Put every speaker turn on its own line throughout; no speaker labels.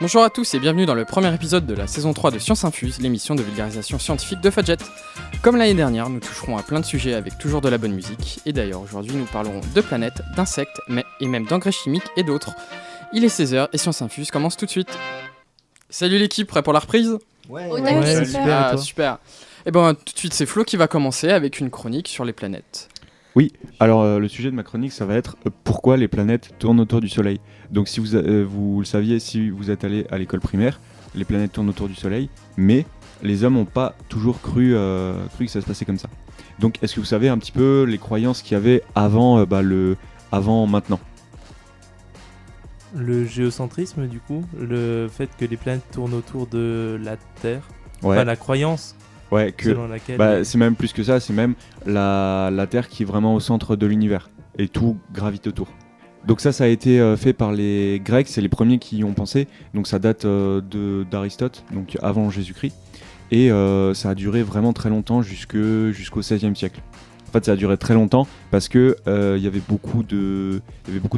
Bonjour à tous et bienvenue dans le premier épisode de la saison 3 de Science Infuse, l'émission de vulgarisation scientifique de Fadjet. Comme l'année dernière, nous toucherons à plein de sujets avec toujours de la bonne musique. Et d'ailleurs, aujourd'hui, nous parlerons de planètes, d'insectes, et même d'engrais chimiques et d'autres. Il est 16h et Science Infuse commence tout de suite. Salut l'équipe, prêt pour la reprise ?
Ouais,
super. Super. Et ben tout de suite, c'est Flo qui va commencer avec une chronique sur les planètes.
Oui, alors le sujet de ma chronique, ça va être pourquoi les planètes tournent autour du Soleil. Donc si vous le saviez, si vous êtes allé à l'école primaire, les planètes tournent autour du Soleil, mais les hommes n'ont pas toujours cru que ça se passait comme ça. Donc est-ce que vous savez un petit peu les croyances qu'il y avait avant maintenant ?
Le géocentrisme, du coup, le fait que les planètes tournent autour de la Terre,
Ouais.
enfin la croyance
Ouais, que
selon laquelle...
c'est même plus que ça, c'est même la Terre qui est vraiment au centre de l'univers et tout gravite autour. Donc ça a été fait par les Grecs, c'est les premiers qui y ont pensé. Donc ça date d'Aristote, donc avant Jésus-Christ, et ça a duré vraiment très longtemps jusqu'au XVIe siècle. En fait, ça a duré très longtemps parce que il y avait beaucoup de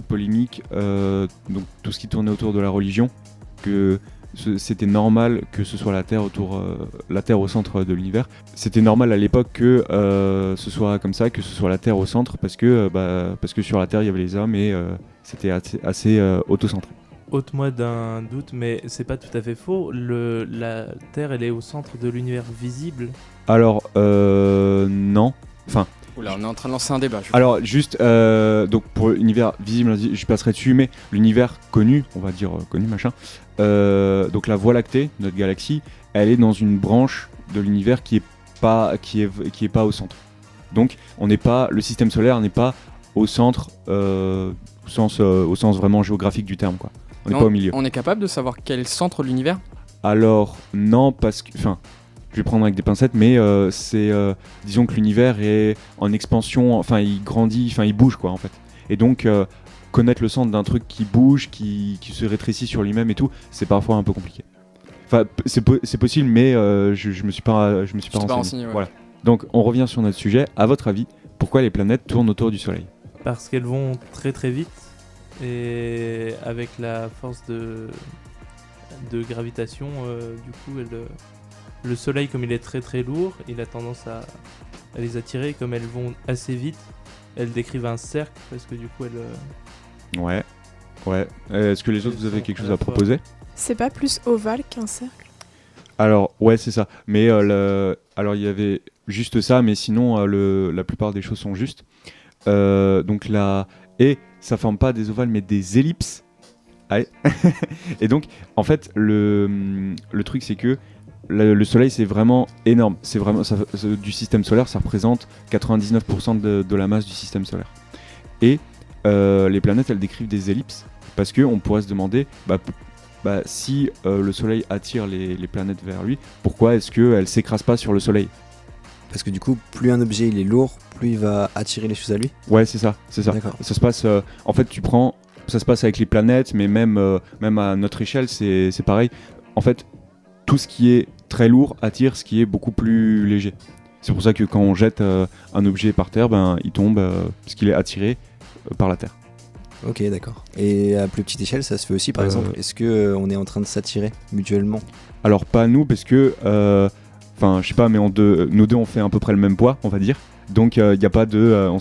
polémiques, donc tout ce qui tournait autour de la religion, que c'était normal que ce soit la Terre au centre de l'univers. C'était normal à l'époque que ce soit comme ça, que ce soit la Terre au centre, parce que sur la Terre il y avait les hommes et c'était assez autocentré.
Ôte-moi d'un doute, mais c'est pas tout à fait faux. La Terre, elle est au centre de l'univers visible.
Alors non. Enfin.
Oula, on est en train de lancer un débat.
Alors juste, donc pour l'univers visible, je passerai dessus, mais l'univers connu, on va dire connu machin, donc la Voie lactée, notre galaxie, elle est dans une branche de l'univers qui est pas au centre. Donc le système solaire n'est pas au centre, au sens vraiment géographique du terme, quoi. On n'est pas au milieu.
On est capable de savoir quel est le centre de l'univers ?
Alors non, parce que, je vais prendre avec des pincettes, mais disons que l'univers est en expansion, enfin il grandit, enfin il bouge quoi en fait. Et donc connaître le centre d'un truc qui bouge, qui se rétrécit sur lui-même et tout, c'est parfois un peu compliqué. Enfin c'est possible, mais je me suis pas renseigné.
Ouais.
Voilà. Donc on revient sur notre sujet. À votre avis, pourquoi les planètes tournent autour du Soleil ?
Parce qu'elles vont très très vite et avec la force de gravitation, du coup le Soleil, comme il est très très lourd, il a tendance à les attirer. Comme elles vont assez vite, elles décrivent un cercle parce que du coup elles...
Ouais. Est-ce que les autres, vous avez quelque chose à proposer ?
C'est pas plus ovale qu'un cercle ?
Alors, ouais, c'est ça. Mais alors, il y avait juste ça, mais sinon, la plupart des choses sont justes. Donc là, et ça forme pas des ovales, mais des ellipses. Ouais. Et donc, en fait, le truc, c'est que le Soleil, c'est vraiment énorme. C'est vraiment du système solaire, ça représente 99% de la masse du système solaire. Et les planètes, elles décrivent des ellipses parce qu'on pourrait se demander, si le Soleil attire les planètes vers lui, pourquoi est-ce qu'elles ne s'écrasent pas sur le Soleil ?
Parce que du coup, plus un objet il est lourd, plus il va attirer les choses à lui.
Ouais, c'est ça.
D'accord.
Ça se passe. En fait, ça se passe avec les planètes, mais même à notre échelle, c'est pareil. En fait, tout ce qui est très lourd attire ce qui est beaucoup plus léger. C'est pour ça que quand on jette un objet par terre, il tombe parce qu'il est attiré par la terre.
Ok, d'accord. Et à plus petite échelle, ça se fait aussi, par exemple. Est-ce qu'on est en train de s'attirer mutuellement ?
Alors pas nous, parce que, je sais pas, mais nous deux on fait à peu près le même poids, on va dire. Donc il n'y a pas de...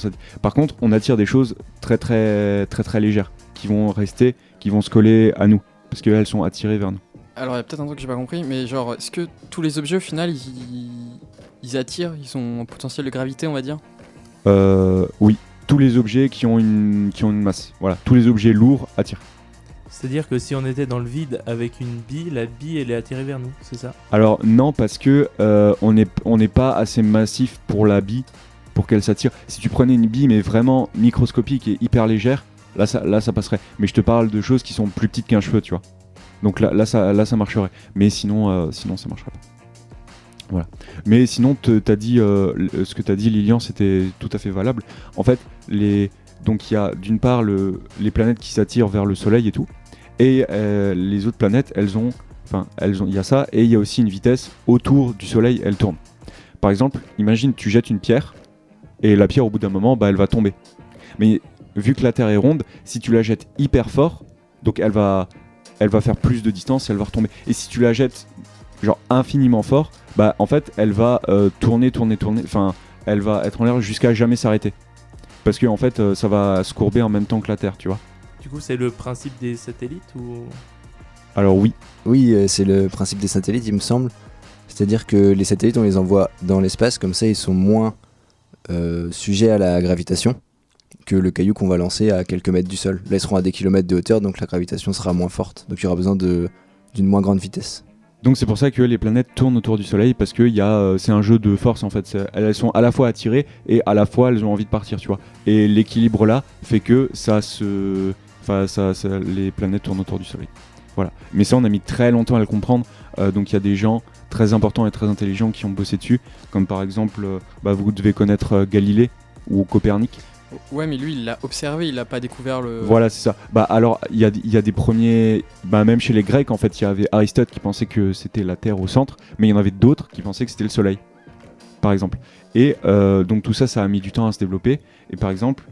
Par contre, on attire des choses très très très très légères, qui vont se coller à nous, parce qu'elles sont attirées vers nous.
Alors il y a peut-être un truc que j'ai pas compris, mais genre, est-ce que tous les objets au final, ils attirent, ils ont un potentiel de gravité, on va dire ?
Oui. Tous les objets qui ont une masse. Voilà, tous les objets lourds attirent.
C'est-à-dire que si on était dans le vide avec une bille, la bille elle est attirée vers nous, c'est ça ?
Alors non, parce que on n'est pas assez massif pour la bille pour qu'elle s'attire. Si tu prenais une bille mais vraiment microscopique et hyper légère, là ça passerait. Mais je te parle de choses qui sont plus petites qu'un cheveu, tu vois. Donc là ça marcherait. Mais sinon ça marcherait pas. Voilà. Mais sinon, t'as dit, ce que t'as dit, Lilian, c'était tout à fait valable. En fait, donc il y a d'une part les planètes qui s'attirent vers le Soleil et tout, et les autres planètes, il y a ça, et il y a aussi une vitesse autour du Soleil, elle tourne. Par exemple, imagine, tu jettes une pierre, et la pierre, au bout d'un moment, elle va tomber. Mais vu que la Terre est ronde, si tu la jettes hyper fort, donc elle va elle va faire plus de distance et elle va retomber. Et si tu la jettes genre infiniment fort, bah en fait elle va tourner, enfin elle va être en l'air jusqu'à jamais s'arrêter. Parce que en fait ça va se courber en même temps que la Terre, tu vois.
Du coup, c'est le principe des satellites ou...
Alors oui.
Oui, c'est le principe des satellites, il me semble. C'est-à-dire que les satellites, on les envoie dans l'espace, comme ça ils sont moins sujets à la gravitation que le caillou qu'on va lancer à quelques mètres du sol. Là, ils seront à des kilomètres de hauteur, donc la gravitation sera moins forte. Donc il y aura besoin d'une moins grande vitesse.
Donc c'est pour ça que les planètes tournent autour du Soleil, parce que c'est un jeu de force en fait. Elles sont à la fois attirées et à la fois elles ont envie de partir, tu vois. Et l'équilibre là fait que les planètes tournent autour du Soleil. Voilà. Mais ça, on a mis très longtemps à le comprendre. Donc il y a des gens très importants et très intelligents qui ont bossé dessus, comme par exemple, vous devez connaître Galilée ou Copernic.
Ouais, mais lui, il l'a observé, il l'a pas découvert le...
Voilà, c'est ça. Alors, il y a des premiers... même chez les Grecs, en fait, il y avait Aristote qui pensait que c'était la Terre au centre, mais il y en avait d'autres qui pensaient que c'était le Soleil, par exemple. Et donc tout ça, ça a mis du temps à se développer. Et par exemple,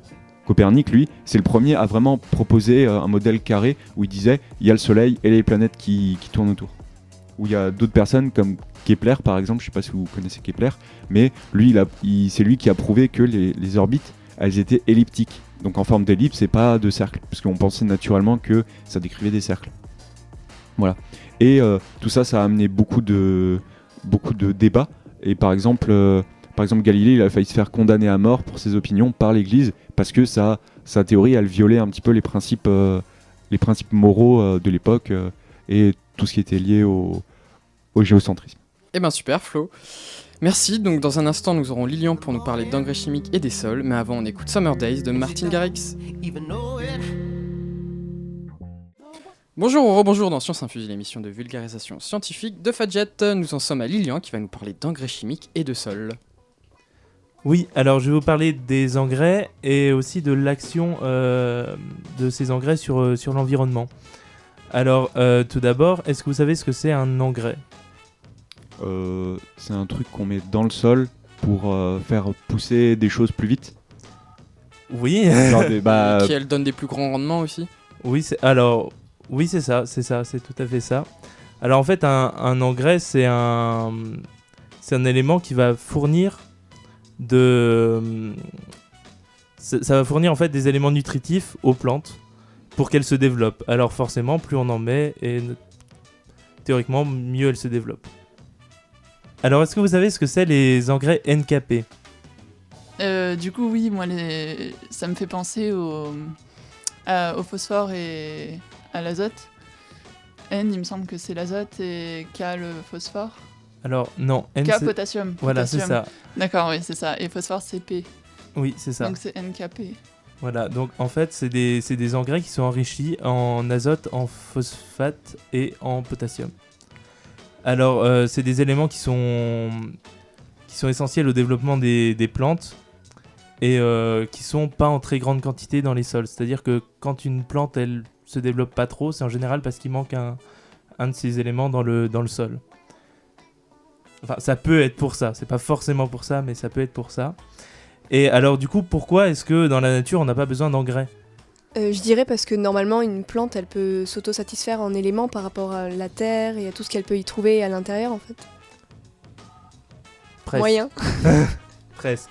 Copernic, lui, c'est le premier à vraiment proposer un modèle carré où il disait, il y a le Soleil et les planètes qui tournent autour. Où il y a d'autres personnes comme Kepler, par exemple, je sais pas si vous connaissez Kepler, mais lui, c'est lui qui a prouvé que les orbites, elles étaient elliptiques, donc en forme d'ellipse et pas de cercle, parce qu'on pensait naturellement que ça décrivait des cercles. Voilà. Et tout ça, ça a amené beaucoup de débats. Et par exemple, Galilée, il a failli se faire condamner à mort pour ses opinions par l'Église, parce que sa théorie, elle violait un petit peu les principes moraux de l'époque et tout ce qui était lié au géocentrisme.
Eh ben super Flo. Merci, donc dans un instant nous aurons Lilian pour nous parler d'engrais chimiques et des sols, mais avant on écoute Summer Days de Martin Garrix. Bonjour ou rebonjour dans Science Infuse, l'émission de vulgarisation scientifique de Fadjet. Nous en sommes à Lilian qui va nous parler d'engrais chimiques et de sols.
Oui, alors je vais vous parler des engrais et aussi de l'action de ces engrais sur l'environnement. Alors tout d'abord, est-ce que vous savez ce que c'est un engrais ?
C'est un truc qu'on met dans le sol pour faire pousser des choses plus vite.
Oui.
Qui elle donne des plus grands rendements aussi.
Oui, c'est ça, c'est tout à fait ça. Alors en fait, un engrais, c'est un élément qui va fournir ça va fournir en fait des éléments nutritifs aux plantes pour qu'elles se développent. Alors forcément, plus on en met, et théoriquement, mieux elles se développent. Alors, est-ce que vous savez ce que c'est les engrais NKP ?
Du coup, oui, moi, ça me fait penser au phosphore et à l'azote. N, il me semble que c'est l'azote, et K, le phosphore.
Alors, non. N,
K, potassium.
Voilà, c'est ça.
D'accord, oui, c'est ça. Et phosphore, c'est P.
Oui, c'est ça.
Donc, c'est NKP.
Voilà, donc en fait, c'est des engrais qui sont enrichis en azote, en phosphate et en potassium. Alors, c'est des éléments qui sont essentiels au développement des plantes et qui sont pas en très grande quantité dans les sols. C'est-à-dire que quand une plante, elle se développe pas trop, c'est en général parce qu'il manque un de ces éléments dans le sol. Enfin, ça peut être pour ça. C'est pas forcément pour ça, mais ça peut être pour ça. Et alors, du coup, pourquoi est-ce que dans la nature, on n'a pas besoin d'engrais ?
Je dirais parce que normalement, une plante, elle peut s'autosatisfaire en éléments par rapport à la terre et à tout ce qu'elle peut y trouver à l'intérieur, en fait.
Presque.
Moyen.
Presque.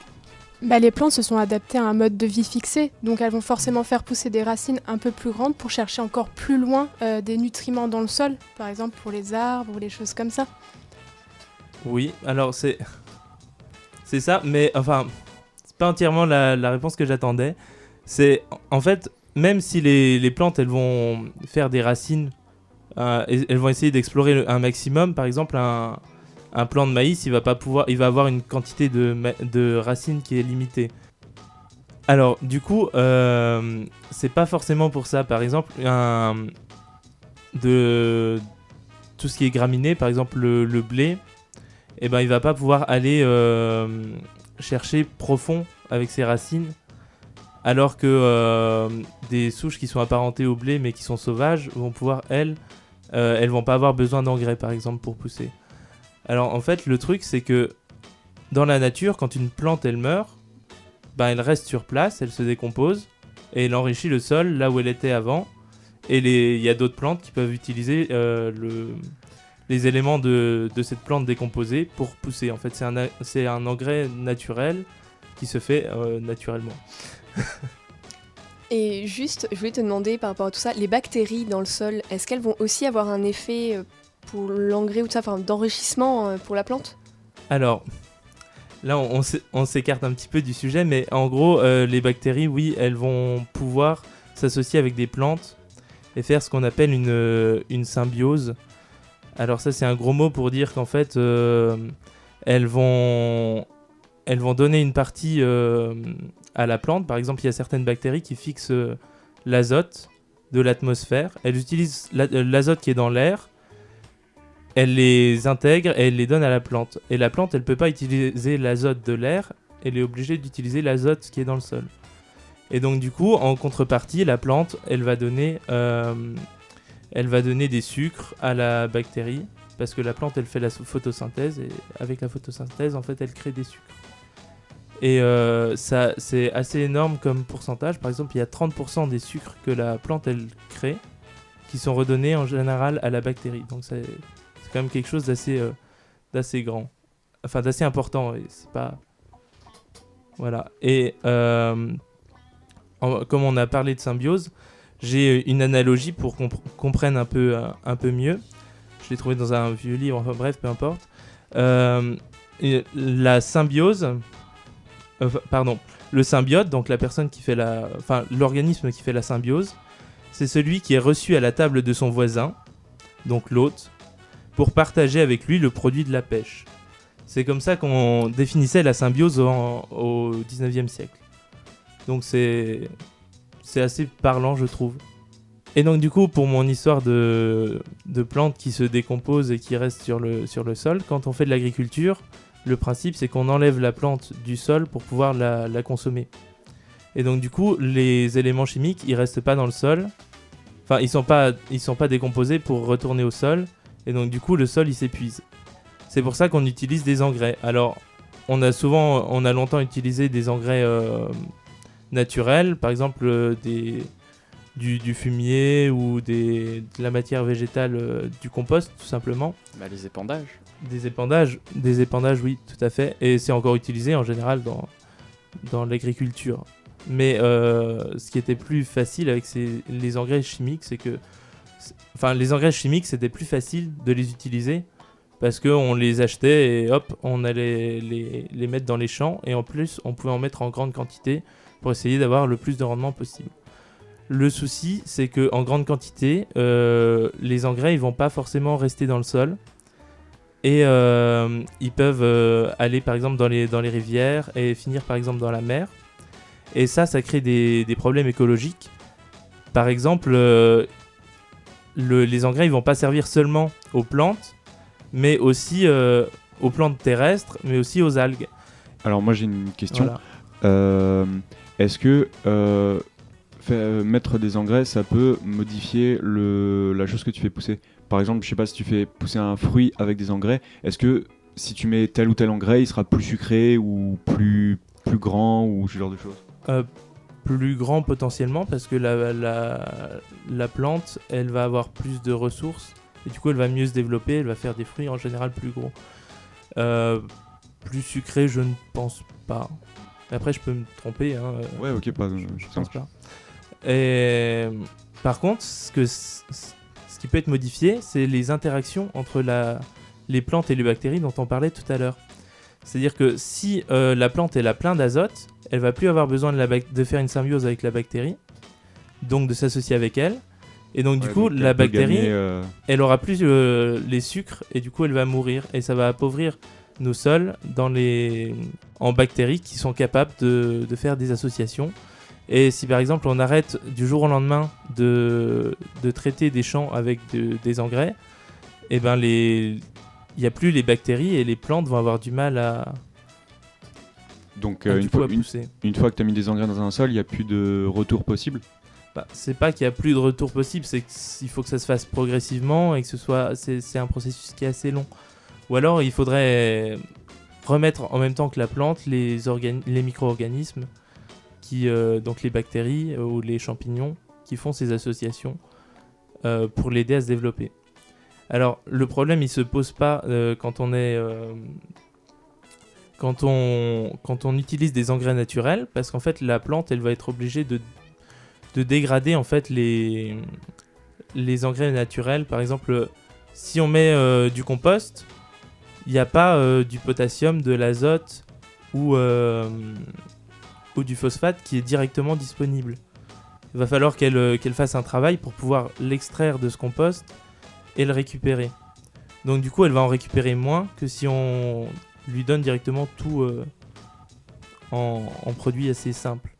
Les plantes se sont adaptées à un mode de vie fixé, donc elles vont forcément faire pousser des racines un peu plus grandes pour chercher encore plus loin des nutriments dans le sol, par exemple pour les arbres ou les choses comme ça.
Oui, alors c'est ça, mais enfin, c'est pas entièrement la réponse que j'attendais. C'est en fait, même si les plantes elles vont faire des racines, elles vont essayer d'explorer un maximum. Par exemple, un plant de maïs, il va avoir une quantité de racines qui est limitée. Alors, du coup, c'est pas forcément pour ça. Par exemple, de tout ce qui est graminé, par exemple le blé, il va pas pouvoir aller chercher profond avec ses racines, alors que des souches qui sont apparentées au blé mais qui sont sauvages vont pouvoir, elles vont pas avoir besoin d'engrais, par exemple, pour pousser. Alors en fait, le truc, c'est que dans la nature, quand une plante elle meurt, elle reste sur place, elle se décompose et elle enrichit le sol là où elle était avant. Et il y a d'autres plantes qui peuvent utiliser les éléments de cette plante décomposée pour pousser. En fait, c'est un engrais naturel qui se fait naturellement.
Et juste, je voulais te demander par rapport à tout ça, les bactéries dans le sol, est-ce qu'elles vont aussi avoir un effet pour l'engrais ou tout ça, enfin d'enrichissement pour la plante ?
Alors, là on s'écarte un petit peu du sujet, mais en gros, les bactéries, oui, elles vont pouvoir s'associer avec des plantes et faire ce qu'on appelle une symbiose. Alors ça, c'est un gros mot pour dire qu'en fait, elles vont donner une partie à la plante. Par exemple, il y a certaines bactéries qui fixent l'azote de l'atmosphère. Elles utilisent l'azote qui est dans l'air, elles les intègrent et elles les donnent à la plante. Et la plante, elle ne peut pas utiliser l'azote de l'air, elle est obligée d'utiliser l'azote qui est dans le sol. Et donc du coup, en contrepartie, la plante, elle va donner des sucres à la bactérie, parce que la plante, elle fait la photosynthèse, et avec la photosynthèse, en fait, elle crée des sucres. Et ça, c'est assez énorme comme pourcentage. Par exemple, il y a 30% des sucres que la plante, elle crée, qui sont redonnés en général à la bactérie. Donc c'est quand même quelque chose d'assez grand. Enfin, d'assez important. Et c'est pas... Voilà. Et comme on a parlé de symbiose, j'ai une analogie pour qu'on comprenne un peu mieux. Je l'ai trouvé dans un vieux livre, enfin bref, peu importe. La symbiose... le symbiote, donc la personne qui fait l'organisme qui fait la symbiose, c'est celui qui est reçu à la table de son voisin, donc l'hôte, pour partager avec lui le produit de la pêche. C'est comme ça qu'on définissait la symbiose au 19e siècle. Donc c'est assez parlant, je trouve. Et donc du coup, pour mon histoire de plantes qui se décomposent et qui restent sur le sol, quand on fait de l'agriculture, le principe, c'est qu'on enlève la plante du sol pour pouvoir la consommer. Et donc, du coup, les éléments chimiques, ils restent pas dans le sol. Enfin, ils sont pas décomposés pour retourner au sol. Et donc, du coup, le sol, il s'épuise. C'est pour ça qu'on utilise des engrais. Alors, on a longtemps utilisé des engrais naturels. Par exemple, du fumier ou de la matière végétale, du compost, tout simplement.
Les épandages.
Des épandages, oui, tout à fait. Et c'est encore utilisé en général dans l'agriculture. Mais ce qui était plus facile avec les engrais chimiques, c'est que... Enfin, les engrais chimiques, c'était plus facile de les utiliser parce qu'on les achetait et hop, on allait les mettre dans les champs. Et en plus, on pouvait en mettre en grande quantité pour essayer d'avoir le plus de rendement possible. Le souci, c'est qu'en grande quantité, les engrais, ils vont pas forcément rester dans le sol. Et ils peuvent aller par exemple dans les rivières et finir par exemple dans la mer. Et ça crée des problèmes écologiques. Par exemple, les engrais ils vont pas servir seulement aux plantes, mais aussi aux plantes terrestres, mais aussi aux algues.
Alors moi j'ai une question.
Voilà.
Est-ce que mettre des engrais, ça peut modifier la chose que tu fais pousser ? Par exemple, je sais pas, si tu fais pousser un fruit avec des engrais, est-ce que si tu mets tel ou tel engrais, il sera plus sucré ou plus grand ou ce genre de choses ?
Plus grand potentiellement, parce que la plante, elle va avoir plus de ressources et du coup elle va mieux se développer, elle va faire des fruits en général plus gros. Plus sucré, je ne pense pas. Après, je peux me tromper.
Ouais, ok, pas.
Je pense pas. Et par contre, ce qui peut être modifié, c'est les interactions entre les plantes et les bactéries dont on parlait tout à l'heure. C'est-à-dire que si la plante elle a plein d'azote, elle va plus avoir besoin de faire une symbiose avec la bactérie, donc de s'associer avec elle. Et donc du coup, la bactérie, elle aura plus les sucres et du coup elle va mourir. Et ça va appauvrir nos sols en bactéries qui sont capables de faire des associations. Et si par exemple on arrête du jour au lendemain de traiter des champs avec des engrais, et ben il n'y a plus les bactéries et les plantes vont avoir du mal à...
Donc une fois que tu as mis des engrais dans un sol, il n'y a plus de retour possible ?
C'est pas qu'il n'y a plus de retour possible, c'est qu'il faut que ça se fasse progressivement et que c'est un processus qui est assez long. Ou alors il faudrait remettre en même temps que la plante les micro-organismes, donc les bactéries ou les champignons qui font ces associations. pour l'aider à se développer. Alors le problème il se pose pas quand on utilise des engrais naturels, parce qu'en fait la plante elle va être obligée de dégrader en fait les engrais naturels. Par exemple, si on met du compost, il n'y a pas du potassium, de l'azote ou du phosphate qui est directement disponible. Il va falloir qu'elle fasse un travail pour pouvoir l'extraire de ce compost et le récupérer. Donc du coup, elle va en récupérer moins que si on lui donne directement tout en produits assez simples.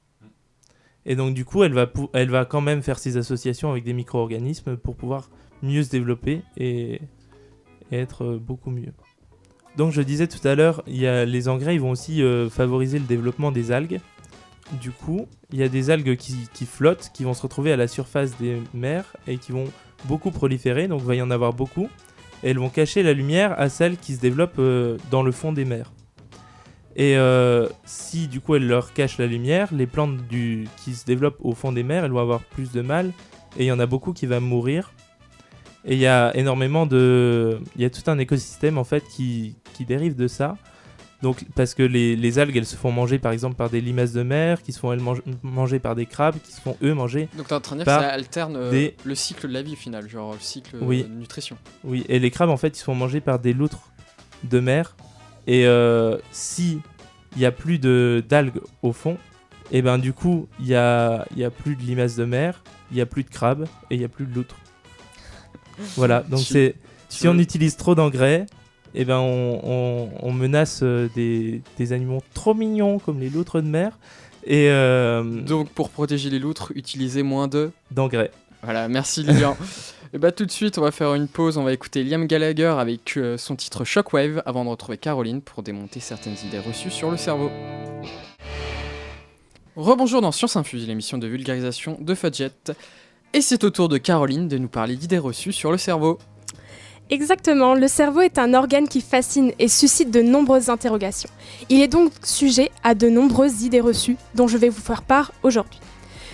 Et donc du coup, elle va quand même faire ses associations avec des micro-organismes pour pouvoir mieux se développer et être beaucoup mieux. Donc je disais tout à l'heure, les engrais ils vont aussi favoriser le développement des algues. Du coup, il y a des algues qui flottent, qui vont se retrouver à la surface des mers et qui vont beaucoup proliférer, donc il va y en avoir beaucoup. Et elles vont cacher la lumière à celles qui se développent dans le fond des mers. Et si du coup elles leur cachent la lumière, les plantes qui se développent au fond des mers, elles vont avoir plus de mal. Et il y en a beaucoup qui vont mourir. Et il y a tout un écosystème en fait qui dérive de ça. Donc, parce que les algues, elles se font manger par exemple par des limaces de mer, qui se font manger par des crabes, qui se font eux manger.
Donc t'es en train de dire que ça alterne le cycle de la vie au final, genre le cycle de nutrition.
Oui, et les crabes en fait, ils se font manger par des loutres de mer. Et si il y a plus d'algues au fond, et ben du coup il y a plus de limaces de mer, il y a plus de crabes et il y a plus de loutres. Voilà, donc si on utilise trop d'engrais, et ben on menace des animaux trop mignons comme les loutres de mer. Et
donc pour protéger les loutres, utilisez moins
d'engrais.
Voilà, merci Lilian. Et bah tout de suite, on va faire une pause, on va écouter Liam Gallagher avec son titre Shockwave avant de retrouver Caroline pour démonter certaines idées reçues sur le cerveau. Rebonjour dans Science Infuse, l'émission de vulgarisation de Fudget. Et c'est au tour de Caroline de nous parler d'idées reçues sur le cerveau.
Exactement, le cerveau est un organe qui fascine et suscite de nombreuses interrogations. Il est donc sujet à de nombreuses idées reçues dont je vais vous faire part aujourd'hui.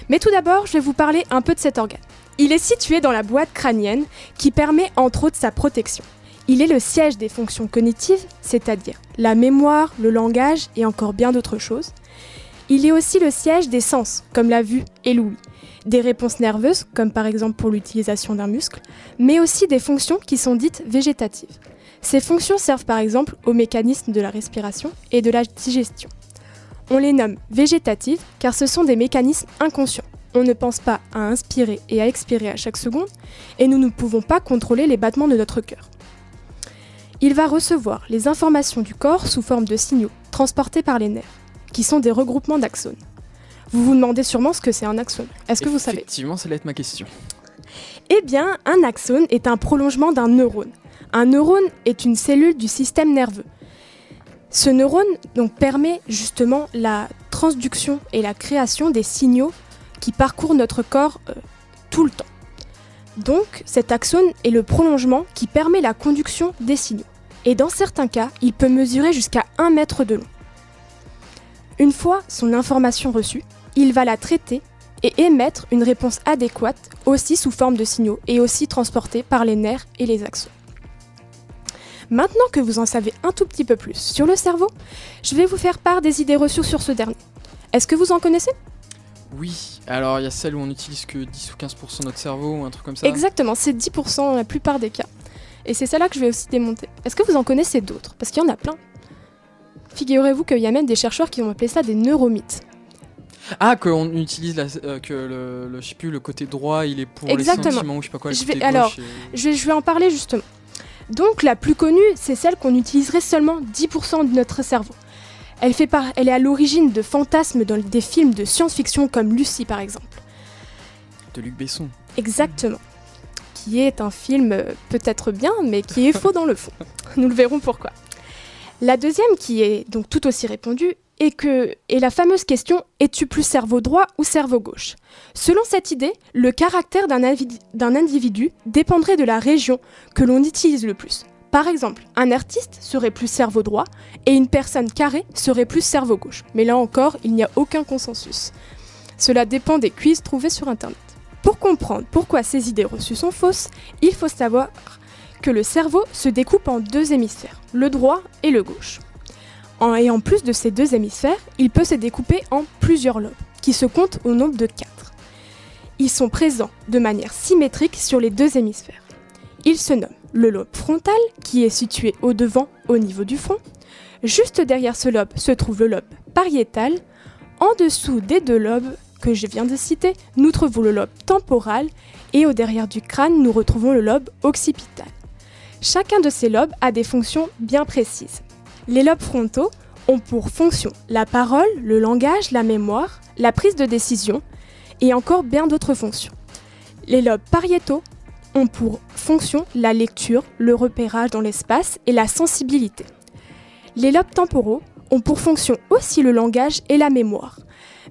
Mais tout d'abord, je vais vous parler un peu de cet organe. Il est situé dans la boîte crânienne qui permet entre autres sa protection. Il est le siège des fonctions cognitives, c'est-à-dire la mémoire, le langage et encore bien d'autres choses. Il est aussi le siège des sens, comme la vue et l'ouïe, des réponses nerveuses, comme par exemple pour l'utilisation d'un muscle, mais aussi des fonctions qui sont dites végétatives. Ces fonctions servent par exemple au mécanisme de la respiration et de la digestion. On les nomme végétatives car ce sont des mécanismes inconscients. On ne pense pas à inspirer et à expirer à chaque seconde, et nous ne pouvons pas contrôler les battements de notre cœur. Il va recevoir les informations du corps sous forme de signaux transportés par les nerfs, qui sont des regroupements d'axones. Vous vous demandez sûrement ce que c'est un axone. Est-ce que vous savez ?
Effectivement, ça va être ma question.
Eh bien, un axone est un prolongement d'un neurone. Un neurone est une cellule du système nerveux. Ce neurone donc, permet justement la transduction et la création des signaux qui parcourent notre corps tout le temps. Donc, cet axone est le prolongement qui permet la conduction des signaux. Et dans certains cas, il peut mesurer jusqu'à 1 mètre de long. Une fois son information reçue, il va la traiter et émettre une réponse adéquate, aussi sous forme de signaux et aussi transportée par les nerfs et les axones. Maintenant que vous en savez un tout petit peu plus sur le cerveau, je vais vous faire part des idées reçues sur ce dernier. Est-ce que vous en connaissez ?
Oui, alors il y a celle où on n'utilise que 10 ou 15% de notre cerveau ou un truc comme ça.
Exactement, c'est 10% dans la plupart des cas. Et c'est celle-là que je vais aussi démonter. Est-ce que vous en connaissez d'autres ? Parce qu'il y en a plein. Figurez-vous qu'il y a même des chercheurs qui ont appelé ça des neuromythes.
Ah, qu'on utilise je sais plus, le côté droit, il est pour les sentiments ou je sais pas quoi.
Je vais en parler justement. Donc la plus connue, c'est celle qu'on utiliserait seulement 10% de notre cerveau. Elle est à l'origine de fantasmes dans des films de science-fiction comme Lucie par exemple.
De Luc Besson.
Exactement. Qui est un film peut-être bien, mais qui est faux dans le fond. Nous le verrons pourquoi. La deuxième, qui est donc tout aussi répandue, est la fameuse question « Es-tu plus cerveau droit ou cerveau gauche ?» Selon cette idée, le caractère d'un individu dépendrait de la région que l'on utilise le plus. Par exemple, un artiste serait plus cerveau droit et une personne carrée serait plus cerveau gauche. Mais là encore, il n'y a aucun consensus. Cela dépend des quiz trouvés sur Internet. Pour comprendre pourquoi ces idées reçues sont fausses, il faut savoir que le cerveau se découpe en 2 hémisphères, le droit et le gauche. Et en plus de ces 2 hémisphères, il peut se découper en plusieurs lobes, qui se comptent au nombre de 4. Ils sont présents de manière symétrique sur les 2 hémisphères. Ils se nomment le lobe frontal, qui est situé au devant, au niveau du front. Juste derrière ce lobe se trouve le lobe pariétal. En dessous des 2 lobes que je viens de citer, nous trouvons le lobe temporal et au derrière du crâne, nous retrouvons le lobe occipital. Chacun de ces lobes a des fonctions bien précises. Les lobes frontaux ont pour fonction la parole, le langage, la mémoire, la prise de décision et encore bien d'autres fonctions. Les lobes pariétaux ont pour fonction la lecture, le repérage dans l'espace et la sensibilité. Les lobes temporaux ont pour fonction aussi le langage et la mémoire,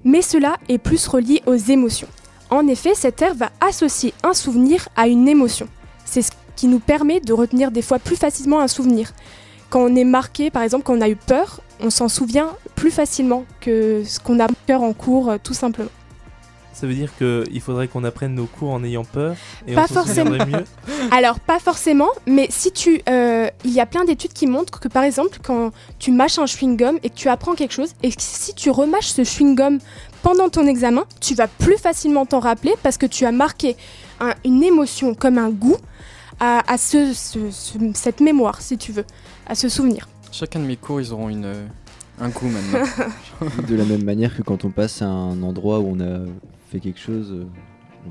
mais cela est plus relié aux émotions. En effet, cette aire va associer un souvenir à une émotion. C'est ce qui nous permet de retenir des fois plus facilement un souvenir. Quand on est marqué, par exemple, quand on a eu peur, on s'en souvient plus facilement que ce qu'on a peur en cours, tout simplement.
Ça veut dire qu'il faudrait qu'on apprenne nos cours en ayant peur et
Pas
on s'en
forcément.
souviendrait mieux.
Alors, pas forcément, mais si il y a plein d'études qui montrent que, par exemple, quand tu mâches un chewing-gum et que tu apprends quelque chose, et que si tu remâches ce chewing-gum pendant ton examen, tu vas plus facilement t'en rappeler parce que tu as marqué une émotion comme un goût à cette mémoire, si tu veux, à ce souvenir.
Chacun de mes cours, ils auront un goût maintenant.
De la même manière que quand on passe à un endroit où on a fait quelque chose,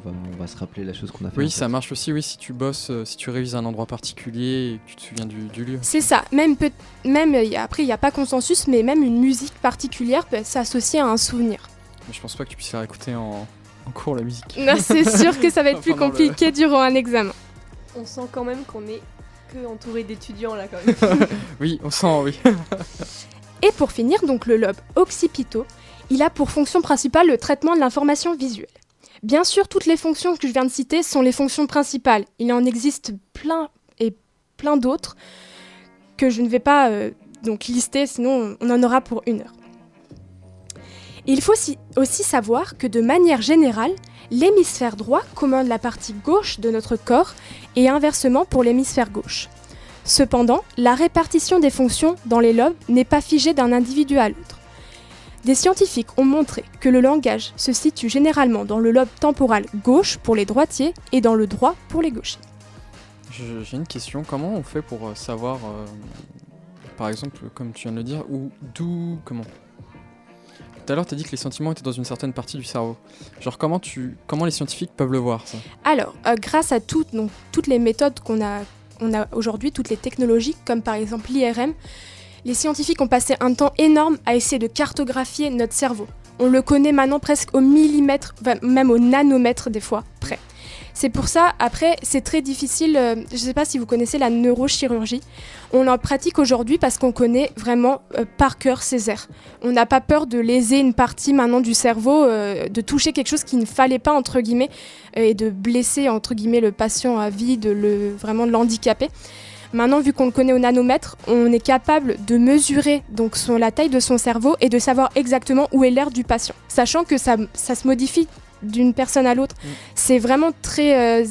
on va se rappeler la chose qu'on a fait.
Oui,
en fait.
ça marche aussi, oui, si tu bosses, si tu révises un endroit particulier et que tu te souviens du lieu.
C'est ça, après il n'y a pas consensus, mais même une musique particulière peut s'associer à un souvenir.
Mais je pense pas que tu puisses faire écouter en cours la musique.
Non, c'est sûr que ça va être plus
Pendant
compliqué durant un examen.
On sent quand même qu'on est que entouré d'étudiants là quand même.
Oui, on sent, oui.
Et pour finir, donc le lobe occipito, il a pour fonction principale le traitement de l'information visuelle. Bien sûr, toutes les fonctions que je viens de citer sont les fonctions principales. Il en existe plein d'autres que je ne vais pas donc lister, sinon on en aura pour 1 heure. Il faut aussi savoir que de manière générale, l'hémisphère droit commande la partie gauche de notre corps et inversement pour l'hémisphère gauche. Cependant, la répartition des fonctions dans les lobes n'est pas figée d'un individu à l'autre. Des scientifiques ont montré que le langage se situe généralement dans le lobe temporal gauche pour les droitiers et dans le droit pour les gauchers.
J'ai une question. Comment on fait pour savoir, par exemple, comme tu viens de le dire, comment tout à l'heure, tu as dit que les sentiments étaient dans une certaine partie du cerveau. Genre, comment les scientifiques peuvent le voir, ça ?
Alors, grâce à toutes les méthodes qu'on a aujourd'hui, toutes les technologies, comme par exemple l'IRM, les scientifiques ont passé un temps énorme à essayer de cartographier notre cerveau. On le connaît maintenant presque au millimètre, même au nanomètre des fois, près. C'est pour ça, après, c'est très difficile, je ne sais pas si vous connaissez la neurochirurgie, on en pratique aujourd'hui parce qu'on connaît vraiment par cœur ces aires. On n'a pas peur de léser une partie maintenant du cerveau, de toucher quelque chose qu'il ne fallait pas, entre guillemets, et de blesser, entre guillemets, le patient à vie, vraiment de l'handicaper. Maintenant, vu qu'on le connaît au nanomètre, on est capable de mesurer donc la taille de son cerveau et de savoir exactement où est l'aire du patient, sachant que ça se modifie d'une personne à l'autre. C'est vraiment très...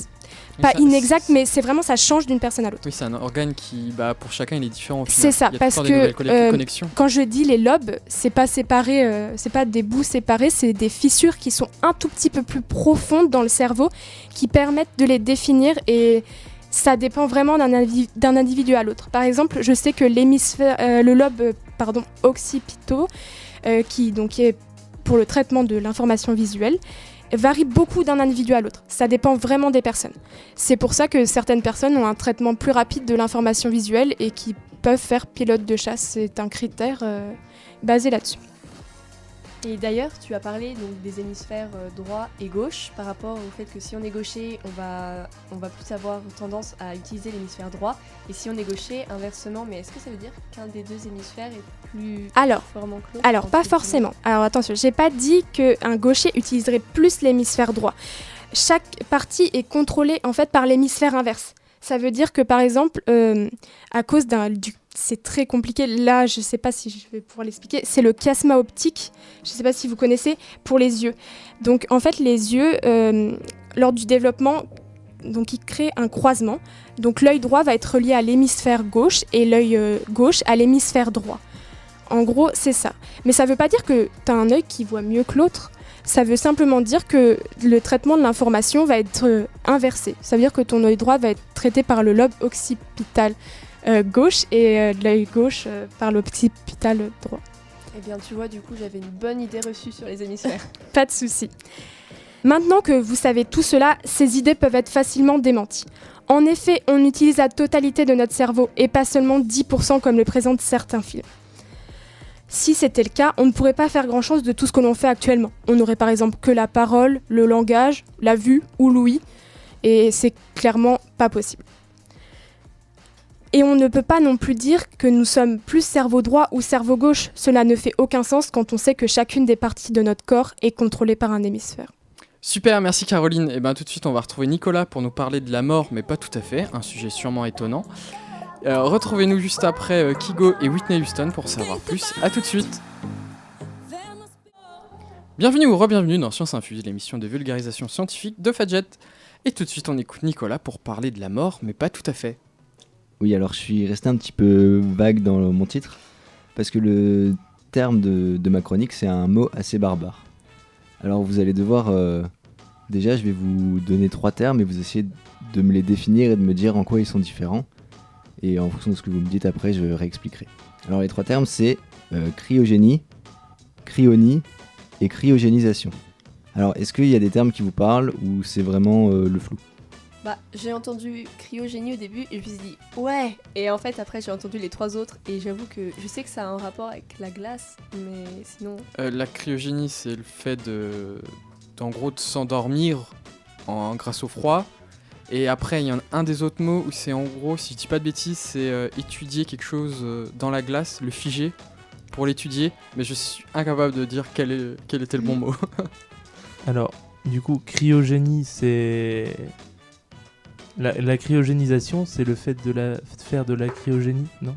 pas inexact, mais c'est vraiment, ça change d'une personne à l'autre.
Oui, c'est un organe qui, pour chacun, il est différent au final.
C'est ça,
Il y a
parce
tout le temps des
que
nouvelles connexions.
quand je dis les lobes, c'est pas séparé, c'est pas des bouts séparés, c'est des fissures qui sont un tout petit peu plus profondes dans le cerveau, qui permettent de les définir et ça dépend vraiment d'un individu à l'autre. Par exemple, je sais que le lobe occipito, qui est pour le traitement de l'information visuelle, varie beaucoup d'un individu à l'autre. Ça dépend vraiment des personnes. C'est pour ça que certaines personnes ont un traitement plus rapide de l'information visuelle et qui peuvent faire pilote de chasse. C'est un critère basé là-dessus.
Et d'ailleurs, tu as parlé donc des hémisphères droit et gauche par rapport au fait que si on est gaucher, on va plus avoir tendance à utiliser l'hémisphère droit, et si on est gaucher, inversement. Mais est-ce que ça veut dire qu'un des 2 hémisphères est plus performant que l'autre ?
Alors, pas forcément. Alors attention, j'ai pas dit qu'un gaucher utiliserait plus l'hémisphère droit. Chaque partie est contrôlée en fait par l'hémisphère inverse. Ça veut dire que par exemple, à cause c'est très compliqué, là je sais pas si je vais pouvoir l'expliquer, c'est le chiasma optique, je sais pas si vous connaissez, pour les yeux. Donc en fait les yeux, lors du développement, donc il crée un croisement. Donc l'œil droit va être relié à l'hémisphère gauche et l'œil gauche à l'hémisphère droit. En gros, c'est ça. Mais ça ne veut pas dire que tu as un œil qui voit mieux que l'autre. Ça veut simplement dire que le traitement de l'information va être inversé. Ça veut dire que ton œil droit va être traité par le lobe occipital gauche et l'œil gauche par l'occipital droit.
Eh bien, tu vois, du coup, j'avais une bonne idée reçue sur les hémisphères.
Pas de souci. Maintenant que vous savez tout cela, ces idées peuvent être facilement démenties. En effet, on utilise la totalité de notre cerveau et pas seulement 10% comme le présentent certains films. Si c'était le cas, on ne pourrait pas faire grand-chose de tout ce que l'on fait actuellement. On n'aurait par exemple que la parole, le langage, la vue ou l'ouïe, et c'est clairement pas possible. Et on ne peut pas non plus dire que nous sommes plus cerveau droit ou cerveau gauche. Cela ne fait aucun sens quand on sait que chacune des parties de notre corps est contrôlée par un hémisphère.
Super, merci Caroline. Et bien tout de suite, on va retrouver Nicolas pour nous parler de la mort, mais pas tout à fait, un sujet sûrement étonnant. Retrouvez-nous juste après Kygo et Whitney Houston pour savoir plus. A tout de suite. Bienvenue ou re-bienvenue dans Science Infuse, l'émission de vulgarisation scientifique de Fadjet. Et tout de suite, on écoute Nicolas pour parler de la mort, mais pas tout à fait.
Oui, alors je suis resté un petit peu vague dans mon titre, parce que le terme de ma chronique, c'est un mot assez barbare. Alors vous allez devoir... déjà, je vais vous donner 3 termes et vous essayez de me les définir et de me dire en quoi ils sont différents. Et en fonction de ce que vous me dites après, je réexpliquerai. Alors les 3 termes, c'est cryogénie, cryonie et cryogénisation. Alors est-ce qu'il y a des termes qui vous parlent ou c'est vraiment le flou ?
Bah, j'ai entendu cryogénie au début et je me suis dit ouais. Et en fait, après, j'ai entendu les 3 autres et j'avoue que je sais que ça a un rapport avec la glace, mais sinon.
La cryogénie, c'est le fait en gros de s'endormir grâce au froid. Et après, il y en a un des autres mots où c'est en gros, si je dis pas de bêtises, c'est étudier quelque chose dans la glace, le figer pour l'étudier. Mais je suis incapable de dire quel était le bon mot.
Alors, du coup, cryogénie, c'est... La cryogénisation, c'est le fait de faire de la cryogénie, non ?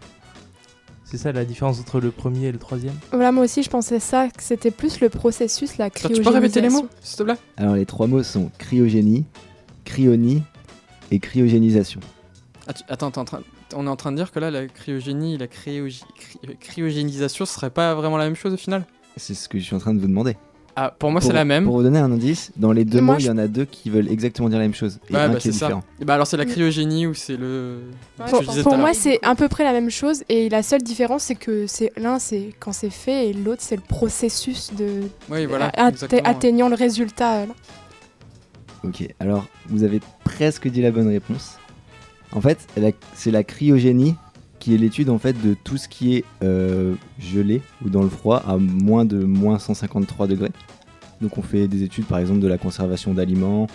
C'est ça la différence entre le premier et le troisième ?
Voilà, moi aussi je pensais ça, que c'était plus le processus, la
Attends,
cryogénisation.
tu peux répéter les mots, s'il te plaît ?
Alors les 3 mots sont cryogénie, cryonie et cryogénisation.
Attends, on est en train de dire que là, la cryogénie et la cryogénisation, ce serait pas vraiment la même chose au final ?
C'est ce que je suis en train de vous demander.
Ah, pour moi, c'est la même.
Pour vous donner un indice, dans les 2
Moi,
mots, il y en a 2 qui veulent exactement dire la même chose. Et
Ouais,
un
bah
qui est
c'est ça.
différent.
Et bah alors c'est la cryogénie ou c'est le...
Ouais,
ce que je disais tout
Pour
à l'heure.
moi, c'est à peu près la même chose et la seule différence, c'est que l'un, c'est quand c'est fait et l'autre, c'est le processus de
Oui, voilà, exactement, ouais.
atteignant le résultat. Là.
Ok, alors vous avez presque dit la bonne réponse. En fait, c'est la cryogénie qui est l'étude en fait de tout ce qui est gelé ou dans le froid à moins de -153 degrés. Donc on fait des études par exemple de la conservation d'aliments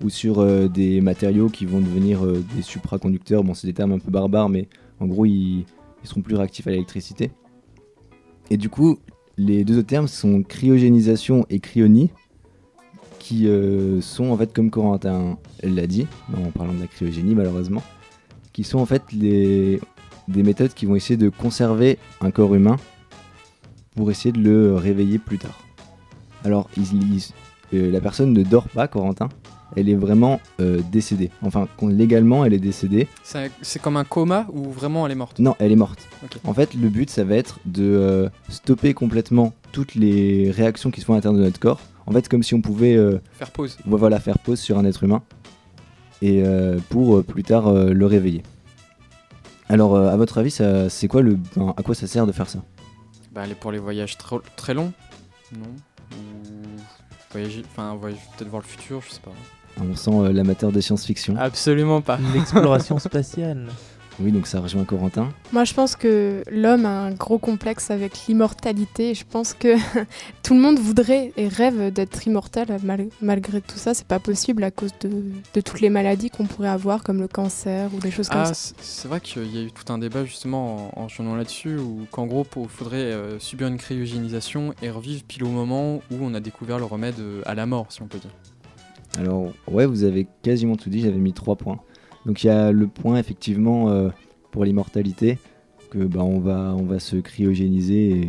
ou sur des matériaux qui vont devenir des supraconducteurs. Bon, c'est des termes un peu barbares, mais en gros ils seront plus réactifs à l'électricité. Et du coup, les 2 autres termes sont cryogénisation et cryonie, qui sont en fait, comme Corentin l'a dit, en parlant de la cryogénie malheureusement, qui sont en fait des méthodes qui vont essayer de conserver un corps humain pour essayer de le réveiller plus tard. Alors, la personne ne dort pas, Corentin, elle est vraiment décédée. Enfin, légalement, elle est décédée.
C'est comme un coma ou vraiment elle est morte ?
Non, elle est morte.
Ok.
En fait, le but, ça va être de stopper complètement toutes les réactions qui se font à l'intérieur de notre corps. En fait, comme si on pouvait
Faire pause.
voilà, faire pause sur un être humain et pour plus tard le réveiller. Alors, à votre avis, c'est quoi à quoi ça sert de faire ça ?
Bah elle est pour les voyages très longs, non ? Ou voyager peut-être voir le futur, je sais pas.
On sent l'amateur de science-fiction.
Absolument pas.
L'exploration spatiale.
Oui, donc ça rejoint Corentin.
Moi, je pense que l'homme a un gros complexe avec l'immortalité. Je pense que tout le monde voudrait et rêve d'être immortel. Malgré tout ça, c'est pas possible à cause de toutes les maladies qu'on pourrait avoir, comme le cancer ou des choses comme ça.
C'est vrai qu'il y a eu tout un débat justement en journal là-dessus, où qu'en gros, il faudrait subir une cryogénisation et revivre pile au moment où on a découvert le remède à la mort, si on peut dire.
Alors, ouais, vous avez quasiment tout dit, j'avais mis 3 points. Donc il y a le point effectivement pour l'immortalité, que on va se cryogéniser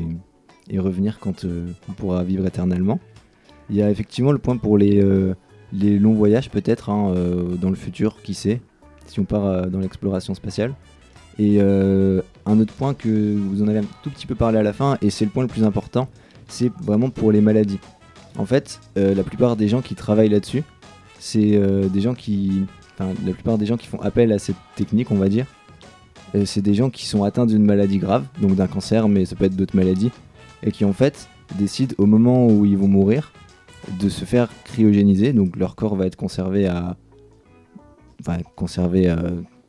et revenir quand on pourra vivre éternellement. Il y a effectivement le point pour les les longs voyages peut-être dans le futur, qui sait, si on part dans l'exploration spatiale. Et un autre point que vous en avez un tout petit peu parlé à la fin, et c'est le point le plus important, c'est vraiment pour les maladies. En fait, la plupart des gens qui travaillent là-dessus, c'est la plupart des gens qui font appel à cette technique, on va dire, c'est des gens qui sont atteints d'une maladie grave, donc d'un cancer, mais ça peut être d'autres maladies, et qui en fait décident au moment où ils vont mourir de se faire cryogéniser, donc leur corps va être conservé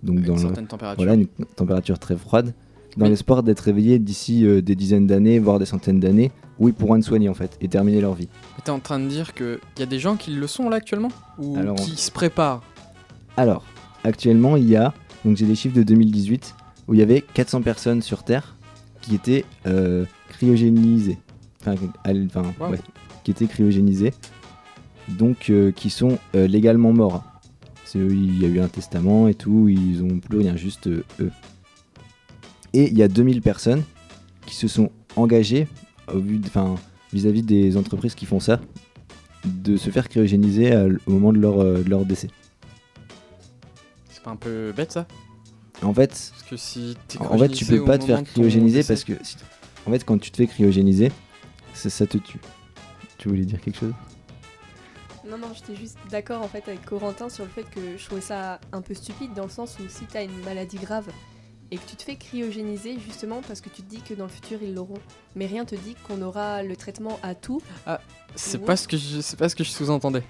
donc
Avec
dans
une certaine température.
voilà, une température très froide, dans l'espoir d'être réveillés d'ici des dizaines d'années, voire des centaines d'années, où ils pourront être soignés en fait, et terminer leur vie.
Mais t'es en train de dire qu'il y a des gens qui le sont là actuellement? Ou
Alors,
qui se préparent?
Alors, actuellement, donc j'ai des chiffres de 2018, où il y avait 400 personnes sur Terre qui étaient cryogénisées.
Wow.
Ouais, qui étaient cryogénisées, donc qui sont légalement morts. Il y a eu un testament et tout, ils ont plus rien, juste eux. Et il y a 2000 personnes qui se sont engagées vis-à-vis des entreprises qui font ça, de se faire cryogéniser au moment de leur décès.
C'est pas un peu bête ça?
En fait,
Parce que si t'es
tu peux pas te faire cryogéniser parce que en fait quand tu te fais cryogéniser, ça te tue. Tu voulais dire quelque chose?
Non, j'étais juste d'accord en fait avec Corentin sur le fait que je trouvais ça un peu stupide dans le sens où si t'as une maladie grave et que tu te fais cryogéniser justement parce que tu te dis que dans le futur ils l'auront, mais rien te dit qu'on aura le traitement à tout.
C'est
Ouais.
pas ce que je sous-entendais.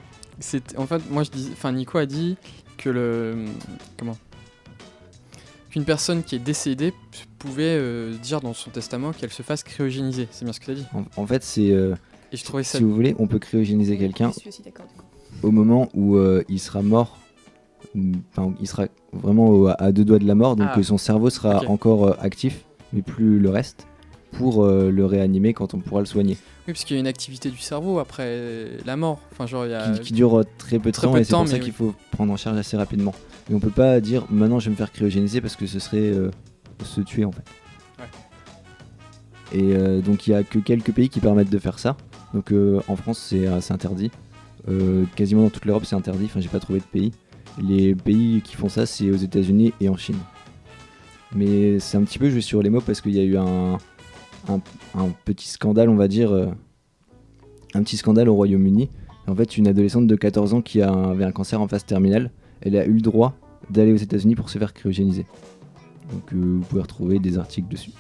En fait, Nico a dit que qu'une personne qui est décédée pouvait dire dans son testament qu'elle se fasse cryogéniser. C'est bien ce que t'as dit.
En fait, c'est
Et je trouvais ça.
si vous voulez, on peut cryogéniser quelqu'un
Je suis aussi d'accord du coup.
au moment où il sera mort. Il sera vraiment à 2 doigts de la mort, donc son cerveau sera
Ok.
encore actif, mais plus le reste, pour le réanimer quand on pourra le soigner.
Oui, parce qu'il y a une activité du cerveau après la mort. Enfin, genre, il y a.
Qui dure très peu de
très
temps,
peu de
et c'est
temps,
pour ça
mais
qu'il
oui.
faut prendre en charge assez rapidement. Et on peut pas dire maintenant je vais me faire cryogéniser parce que ce serait se tuer en fait.
Ouais.
Et donc il y a que quelques pays qui permettent de faire ça. Donc en France c'est interdit. Quasiment dans toute l'Europe c'est interdit. Enfin j'ai pas trouvé de pays. Les pays qui font ça c'est aux États-Unis et en Chine. Mais c'est un petit peu joué sur les mots parce qu'il y a eu un petit scandale, on va dire, un petit scandale au Royaume-Uni. En fait, une adolescente de 14 ans qui avait un cancer en phase terminale, elle a eu le droit d'aller aux États-Unis pour se faire cryogéniser. Donc vous pouvez retrouver des articles dessus.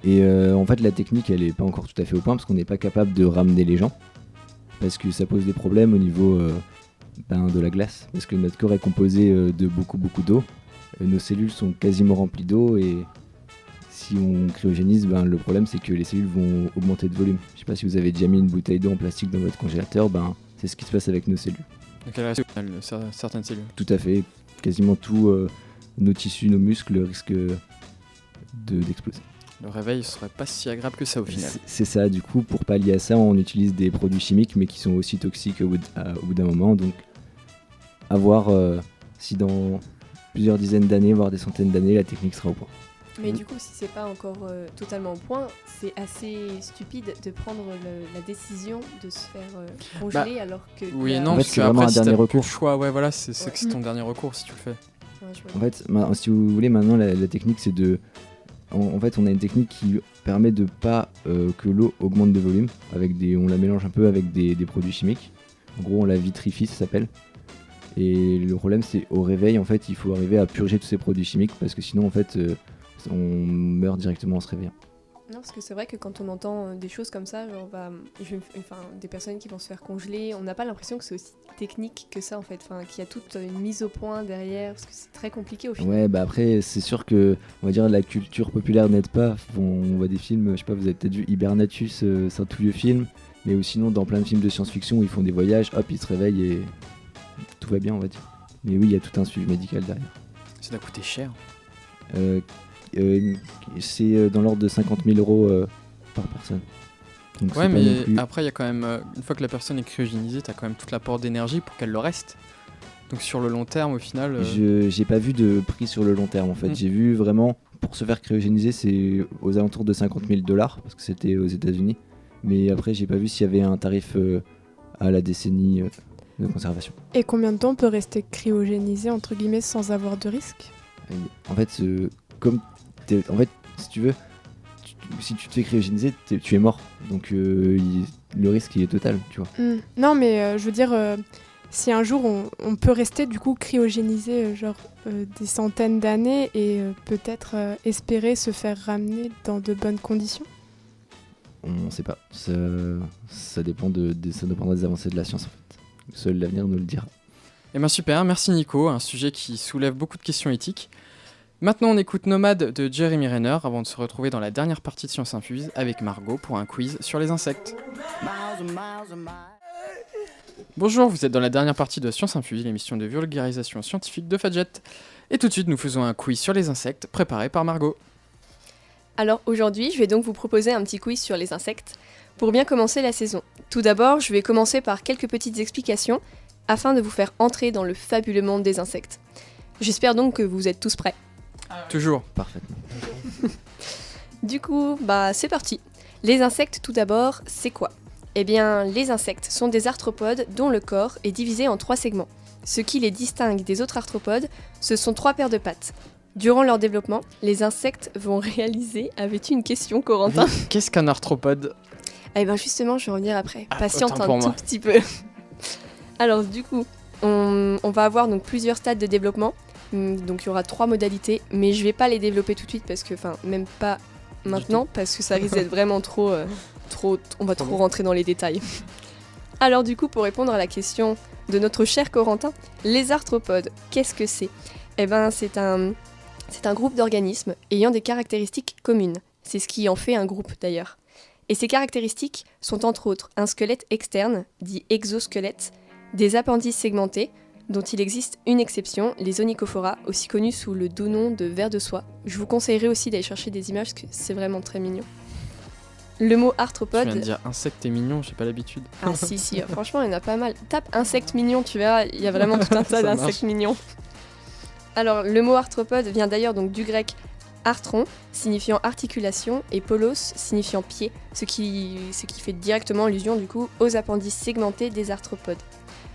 Et en fait, la technique, elle est pas encore tout à fait au point parce qu'on n'est pas capable de ramener les gens. Parce que ça pose des problèmes au niveau de la glace. Parce que notre corps est composé de beaucoup d'eau. Nos cellules sont quasiment remplies d'eau et si on cryogénise, le problème c'est que les cellules vont augmenter de volume. Je sais pas si vous avez déjà mis une bouteille d'eau en plastique dans votre congélateur, c'est ce qui se passe avec nos cellules.
Donc, elle reste certaines cellules.
Tout à fait, quasiment tous nos tissus, nos muscles risquent d'exploser.
Le réveil serait pas si agréable que ça au final.
C'est ça, du coup, pour pallier à ça, on utilise des produits chimiques mais qui sont aussi toxiques au bout d'un moment. Donc, à voir si dans plusieurs dizaines d'années, voire des centaines d'années, la technique sera au point.
Mais du coup, si c'est pas encore totalement au point, c'est assez stupide de prendre la décision de se faire congeler alors que.
Oui et
En
non,
fait,
parce
c'est
que
vraiment
après,
un
si t'as
dernier
plus le
recours.
choix, ouais, voilà, c'est
Ouais.
que c'est ton dernier recours si tu le fais.
Ouais, je vois.
En fait, si vous voulez, maintenant, la technique, c'est de... En fait, on a une technique qui permet de pas que l'eau augmente de volume. On la mélange un peu avec des produits chimiques. En gros, on la vitrifie, ça s'appelle. Et le problème, c'est au réveil, en fait, il faut arriver à purger tous ces produits chimiques parce que sinon, en fait, on meurt directement en se réveillant.
Non, parce que c'est vrai que quand on entend des choses comme ça, genre des personnes qui vont se faire congeler, on n'a pas l'impression que c'est aussi technique que ça en fait, qu'il y a toute une mise au point derrière, parce que c'est très compliqué au final.
Ouais, après, c'est sûr que, on va dire, la culture populaire n'aide pas. On voit des films, je sais pas, vous avez peut-être vu Hibernatus, c'est un tout vieux film, mais ou sinon, dans plein de films de science-fiction où ils font des voyages, hop, ils se réveillent et tout va bien, on va dire. Mais oui, il y a tout un suivi médical derrière.
Ça doit coûter cher.
C'est dans l'ordre de 50 000 euros par personne. Donc
Ouais,
c'est pas
mais
non plus-
après, il y a quand même. Une fois que la personne est cryogénisée, t'as quand même tout l'apport d'énergie pour qu'elle le reste. Donc sur le long terme, au final.
J'ai pas vu de prix sur le long terme en fait.
Mm.
J'ai vu vraiment, pour se faire cryogéniser, c'est aux alentours de 50 000 $, parce que c'était aux États-Unis. Mais après, j'ai pas vu s'il y avait un tarif à la décennie. de conservation.
Et combien de temps on peut rester cryogénisé, entre guillemets, sans avoir de risque?
En fait, si tu veux, si tu te fais cryogéniser, tu es mort. Donc le risque il est total, tu vois.
Non, mais je veux dire, si un jour on peut rester du coup cryogénisé des centaines d'années et peut-être espérer se faire ramener dans de bonnes conditions.
On sait pas. Ça dépendra des avancées de la science en fait. Seul l'avenir nous le dira.
Eh ben super, merci Nico, un sujet qui soulève beaucoup de questions éthiques. Maintenant on écoute Nomade de Jeremy Renner avant de se retrouver dans la dernière partie de Science Infuse avec Margot pour un quiz sur les insectes. Bonjour, vous êtes dans la dernière partie de Science Infuse, l'émission de vulgarisation scientifique de Fadjet. Et tout de suite nous faisons un quiz sur les insectes préparé par Margot.
Alors aujourd'hui, je vais donc vous proposer un petit quiz sur les insectes pour bien commencer la saison. Tout d'abord, je vais commencer par quelques petites explications afin de vous faire entrer dans le fabuleux monde des insectes. J'espère donc que vous êtes tous prêts.
Toujours.
Parfaitement.
Du coup, c'est parti. Les insectes tout d'abord, c'est quoi ? Eh bien, les insectes sont des arthropodes dont le corps est divisé en 3 segments. Ce qui les distingue des autres arthropodes, ce sont 3 paires de pattes. Durant leur développement, les insectes vont réaliser... Avais-tu une question, Corentin ?
Qu'est-ce qu'un arthropode ?
Eh bien justement, je vais revenir après. Patiente
autant pour
un tout
moi.
petit peu. Alors du coup, on va avoir donc plusieurs stades de développement. Donc il y aura 3 modalités, mais je vais pas les développer tout de suite parce que, même pas maintenant, parce que ça risque d'être vraiment trop, on va trop rentrer dans les détails. Alors du coup, pour répondre à la question de notre cher Corentin, les arthropodes, qu'est-ce que c'est ? Eh ben c'est un groupe d'organismes ayant des caractéristiques communes. C'est ce qui en fait un groupe d'ailleurs. Et ces caractéristiques sont entre autres un squelette externe, dit exosquelette, des appendices segmentés, dont il existe une exception, les onychophora, aussi connus sous le doux nom de vers de soie. Je vous conseillerais aussi d'aller chercher des images parce que c'est vraiment très mignon. Le mot
Tu
arthropode...
viens de dire insecte et mignon, j'ai pas l'habitude.
Ah si, franchement il y en a pas mal. Tape insecte mignon, tu verras, il y a vraiment tout un tas
Ça
d'insectes
marche.
mignons. Alors le mot arthropode vient d'ailleurs donc du grec arthron, signifiant articulation, et polos, signifiant pied, ce qui fait directement allusion du coup aux appendices segmentés des arthropodes.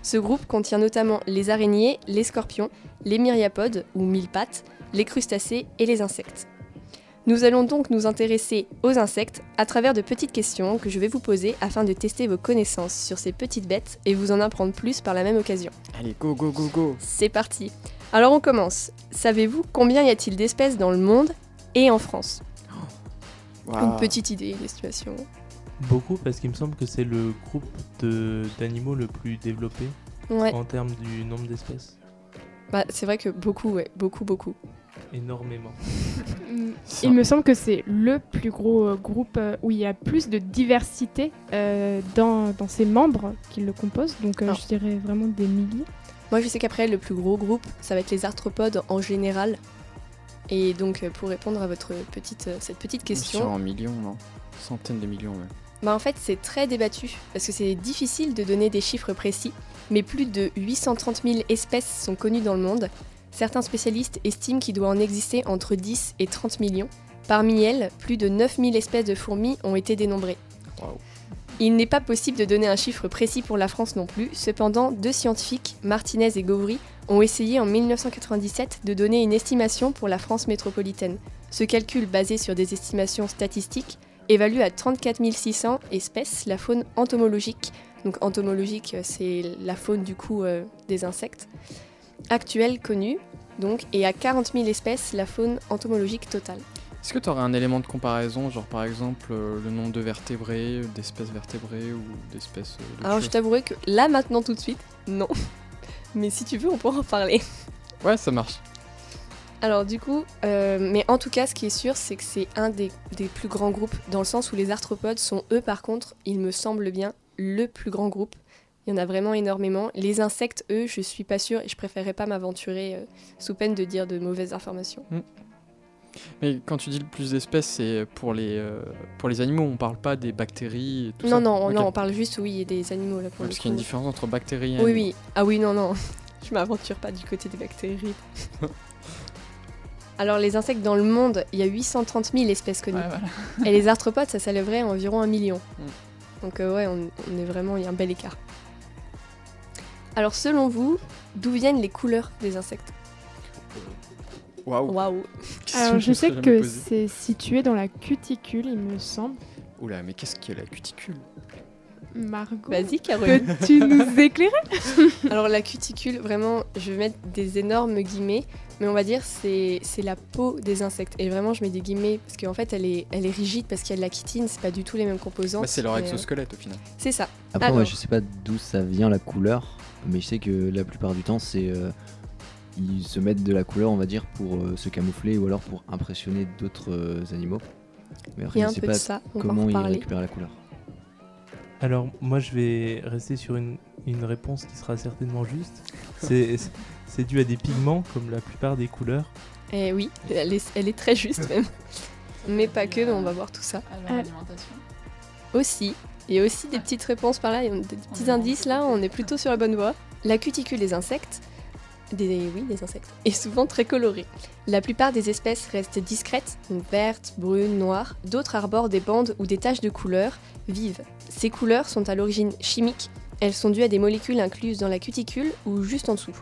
Ce groupe contient notamment les araignées, les scorpions, les myriapodes ou mille-pattes, les crustacés et les insectes. Nous allons donc nous intéresser aux insectes à travers de petites questions que je vais vous poser afin de tester vos connaissances sur ces petites bêtes et vous en apprendre plus par la même occasion.
Allez, go, go, go, go.
C'est parti. Alors on commence. Savez-vous combien y a-t-il d'espèces dans le monde et en France ?
Waouh.
Une petite idée, une estimation.
Beaucoup, parce qu'il me semble que c'est le groupe d'animaux le plus développé
Ouais,
en termes du nombre d'espèces.
c'est vrai que beaucoup, ouais, beaucoup.
Énormément.
Il me semble que c'est le plus gros groupe où il y a plus de diversité dans ses membres qui le composent. Donc
Alors.
je dirais vraiment des milliers.
Moi je sais qu'après le plus gros groupe, ça va être les arthropodes en général. Et donc pour répondre à cette petite question...
Sur en millions, non ? Centaines de millions, ouais.
En fait, c'est très débattu parce que c'est difficile de donner des chiffres précis, mais plus de 830 000 espèces sont connues dans le monde. Certains spécialistes estiment qu'il doit en exister entre 10 et 30 millions. Parmi elles, plus de 9 000 espèces de fourmis ont été dénombrées.
Waouh.
Il n'est pas possible de donner un chiffre précis pour la France non plus. Cependant, 2 scientifiques, Martinez et Gauvry, ont essayé en 1997 de donner une estimation pour la France métropolitaine. Ce calcul, basé sur des estimations statistiques, évalue à 34 600 espèces la faune entomologique. Donc entomologique, c'est la faune du coup des insectes. Actuelle connue, donc, et à 40 000 espèces la faune entomologique totale.
Est-ce que tu aurais un élément de comparaison, genre par exemple le nombre de vertébrés, d'espèces vertébrées ou d'espèces de
Alors je t'avouerai que là maintenant tout de suite, non. Mais si tu veux, on pourra en parler.
Ouais, ça marche.
Alors du coup, mais en tout cas, ce qui est sûr, c'est que c'est un des plus grands groupes, dans le sens où les arthropodes sont, eux, par contre, il me semble bien, le plus grand groupe. Il y en a vraiment énormément. Les insectes, eux, je suis pas sûre et je préférerais pas m'aventurer sous peine de dire de mauvaises informations.
Mais quand tu dis le plus d'espèces, c'est pour les animaux, on parle pas des bactéries et tout ça.
Non, non,
Ok.
non, on parle juste, oui, des animaux là pour
Ouais,
le
parce qu'il y a une
coup.
différence entre bactéries et
Oui,
animaux.
oui. Ah oui, non, non. Je m'aventure pas du côté des bactéries. Alors, les insectes dans le monde, il y a 830 000 espèces connues.
Ouais, voilà.
Et les arthropodes, ça s'élèverait à environ 1 million.
Mm.
Donc, ouais, on est vraiment, il y a un bel écart. Alors selon vous, d'où viennent les couleurs des insectes?
Waouh.
Waouh.
Alors, je sais
Jamais
que
posée.
c'est situé dans la cuticule, il me semble.
Oula, mais qu'est-ce qu'est la cuticule?
Margot,
Vas-y Caroline.
peux-tu nous éclairer?
Alors la cuticule, vraiment, je vais mettre des énormes guillemets, mais on va dire c'est la peau des insectes. Et vraiment, je mets des guillemets parce qu'en fait, elle est rigide parce qu'il y a de la chitine, c'est pas du tout les mêmes composants.
Bah, c'est leur exosquelette au final.
C'est ça.
Après,
Alors.
moi, je sais pas d'où ça vient la couleur, mais je sais que la plupart du temps, c'est ils se mettent de la couleur, on va dire, pour se camoufler ou alors pour impressionner d'autres animaux. Mais
Il
après,
y a
je
un
sais
peu
pas
de ça, on va en
comment ils
reparler.
récupèrent la couleur.
Alors, moi, je vais rester sur une réponse qui sera certainement juste. C'est dû à des pigments, comme la plupart des couleurs.
Et oui, elle est très juste même. Mais pas que, mais on va voir tout ça.
À leur alimentation.
Aussi, il y a aussi des petites réponses par là, il y a des petits indices là, on est plutôt sur la bonne voie. La cuticule des insectes, des insectes, est souvent très colorée. La plupart des espèces restent discrètes, donc vertes, brunes, noires. D'autres arborent des bandes ou des taches de couleurs vives. Ces couleurs sont à l'origine chimique. Elles sont dues à des molécules incluses dans la cuticule ou juste en dessous.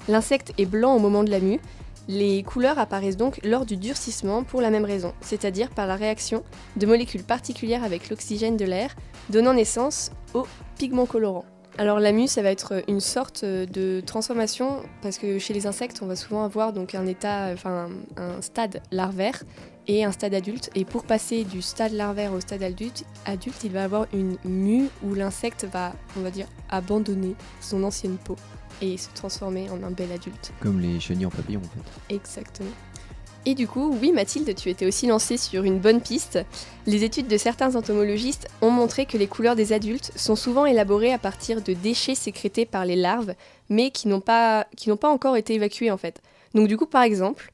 L'insecte est blanc au moment de la mue. Les couleurs apparaissent donc lors du durcissement pour la même raison, c'est-à-dire par la réaction de molécules particulières avec l'oxygène de l'air, donnant naissance aux pigments colorants. Alors la mue, ça va être une sorte de transformation parce que chez les insectes, on va souvent avoir donc un stade larvaire et un stade adulte. Et pour passer du stade larvaire au stade adulte, il va avoir une mue où l'insecte va, on va dire, abandonner son ancienne peau et se transformer en un bel adulte.
Comme les chenilles en papillon, en fait.
Exactement. Et du coup, oui Mathilde, tu étais aussi lancée sur une bonne piste. Les études de certains entomologistes ont montré que les couleurs des adultes sont souvent élaborées à partir de déchets sécrétés par les larves, mais qui n'ont pas encore été évacués en fait. Donc du coup, par exemple,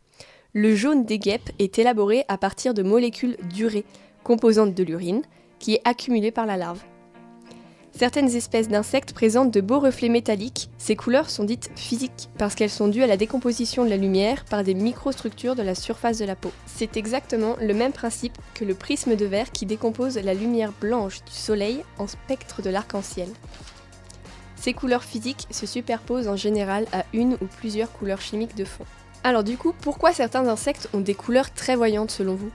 le jaune des guêpes est élaboré à partir de molécules d'urée, composante de l'urine, qui est accumulée par la larve. Certaines espèces d'insectes présentent de beaux reflets métalliques. Ces couleurs sont dites physiques parce qu'elles sont dues à la décomposition de la lumière par des microstructures de la surface de la peau. C'est exactement le même principe que le prisme de verre qui décompose la lumière blanche du soleil en spectre de l'arc-en-ciel. Ces couleurs physiques se superposent en général à une ou plusieurs couleurs chimiques de fond. Alors du coup, pourquoi certains insectes ont des couleurs très voyantes selon vous?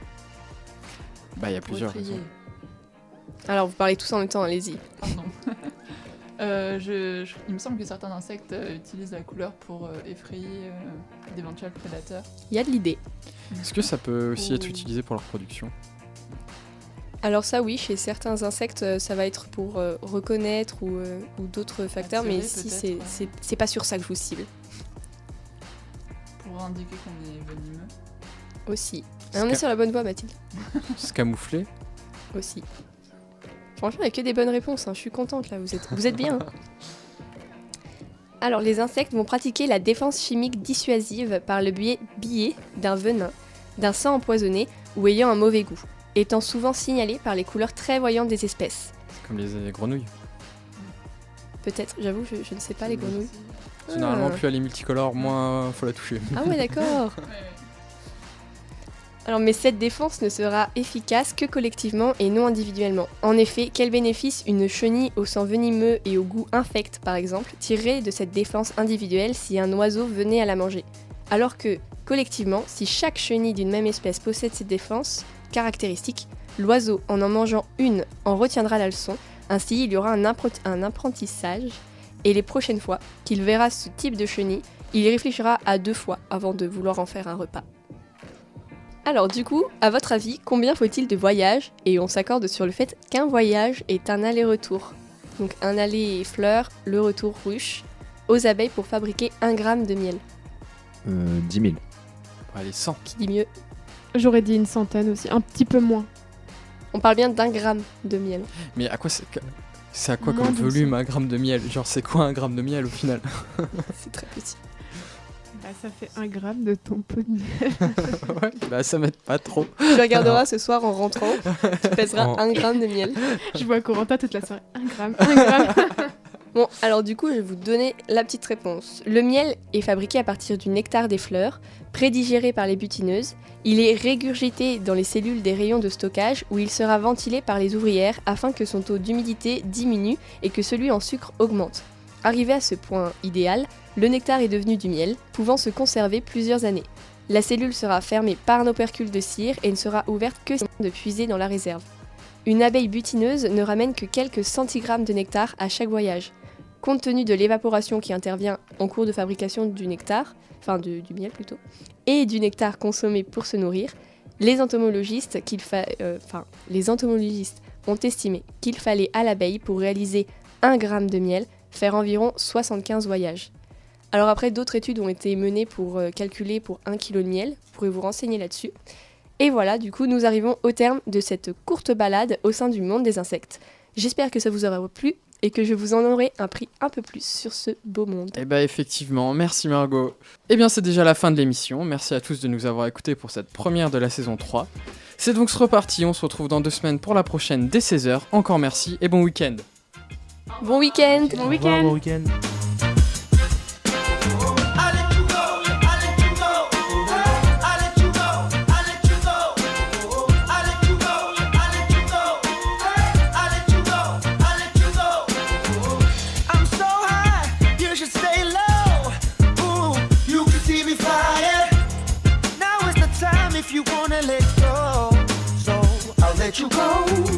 Bah, il y a
Pour
plusieurs
effrayer.
raisons.
Alors vous parlez tous en même temps, allez-y.
Pardon. Il me semble que certains insectes utilisent la couleur pour effrayer d'éventuels prédateurs.
Il y a de l'idée.
Est-ce que ça peut aussi être
Ou-
utilisé pour leur production?
Alors ça oui, chez certains insectes, ça va être pour reconnaître ou d'autres facteurs, mais
Attirer,
ici
peut-être,
c'est pas sur ça que je vous cible.
Pour indiquer qu'on est venimeux.
Aussi. On est sur la bonne voie Mathilde.
Se camoufler?
Aussi. Franchement, il n'y a que des bonnes réponses, hein. Je suis contente là, vous êtes bien. Hein. Alors les insectes vont pratiquer la défense chimique dissuasive par le biais d'un venin, d'un sang empoisonné ou ayant un mauvais goût, étant souvent signalés par les couleurs très voyantes des espèces.
C'est comme les grenouilles.
Peut-être, j'avoue, je ne sais pas les grenouilles.
Généralement,
Ah.
plus elle est multicolore, moins faut la toucher.
Ah ouais, d'accord. Alors, mais cette défense ne sera efficace que collectivement et non individuellement. En effet, quel bénéfice une chenille au sang venimeux et au goût infect, par exemple, tirerait de cette défense individuelle si un oiseau venait à la manger? Alors que, collectivement, si chaque chenille d'une même espèce possède cette défense caractéristique, l'oiseau, en mangeant une, en retiendra la leçon. Ainsi, il y aura un apprentissage, et les prochaines fois qu'il verra ce type de chenille, il y réfléchira à 2 fois avant de vouloir en faire un repas. Alors du coup, à votre avis, combien faut-il de voyages? Et on s'accorde sur le fait qu'un voyage est un aller-retour. Donc un aller fleur, le retour ruche, aux abeilles pour fabriquer 1 gramme de miel.
10 000.
Allez, 100.
Qui dit mieux?
J'aurais dit une centaine aussi, un petit peu moins.
On parle bien d'1 gramme de miel.
Mais à quoi c'est à quoi
Moins
comme
de
volume un gramme de miel? Genre, c'est quoi un gramme de miel au final?
C'est très petit.
Bah, ça fait 1 gramme de ton pot de miel.
Ouais, bah ça m'aide pas trop.
Tu regarderas ce soir en rentrant, tu pèseras
En-
1 gramme de miel.
Je vois Corentin toute la soirée. 1 gramme, 1 gramme.
Bon, alors du coup, je vais vous donner la petite réponse. Le miel est fabriqué à partir du nectar des fleurs, prédigéré par les butineuses. Il est régurgité dans les cellules des rayons de stockage où il sera ventilé par les ouvrières afin que son taux d'humidité diminue et que celui en sucre augmente. Arrivé à ce point idéal, le nectar est devenu du miel, pouvant se conserver plusieurs années. La cellule sera fermée par un opercule de cire et ne sera ouverte que si on de puiser dans la réserve. Une abeille butineuse ne ramène que quelques centigrammes de nectar à chaque voyage. Compte tenu de l'évaporation qui intervient en cours de fabrication du nectar, du miel plutôt, et du nectar consommé pour se nourrir, les entomologistes ont estimé qu'il fallait à l'abeille pour réaliser 1 gramme de miel faire environ 75 voyages. Alors après, d'autres études ont été menées pour calculer pour 1 kg de miel, vous pourrez vous renseigner là-dessus. Et voilà, du coup, nous arrivons au terme de cette courte balade au sein du monde des insectes. J'espère que ça vous aura plu et que je vous en aurai appris un peu plus sur ce beau monde.
Eh bah effectivement, merci Margot. Eh bien c'est déjà la fin de l'émission, merci à tous de nous avoir écoutés pour cette première de la saison 3. C'est donc reparti, on se retrouve dans 2 semaines pour la prochaine dès 16h. Encore merci et bon week-end.
Bon week-end.
Au revoir, bon week-end.
You wanna let go, so I'll let you go.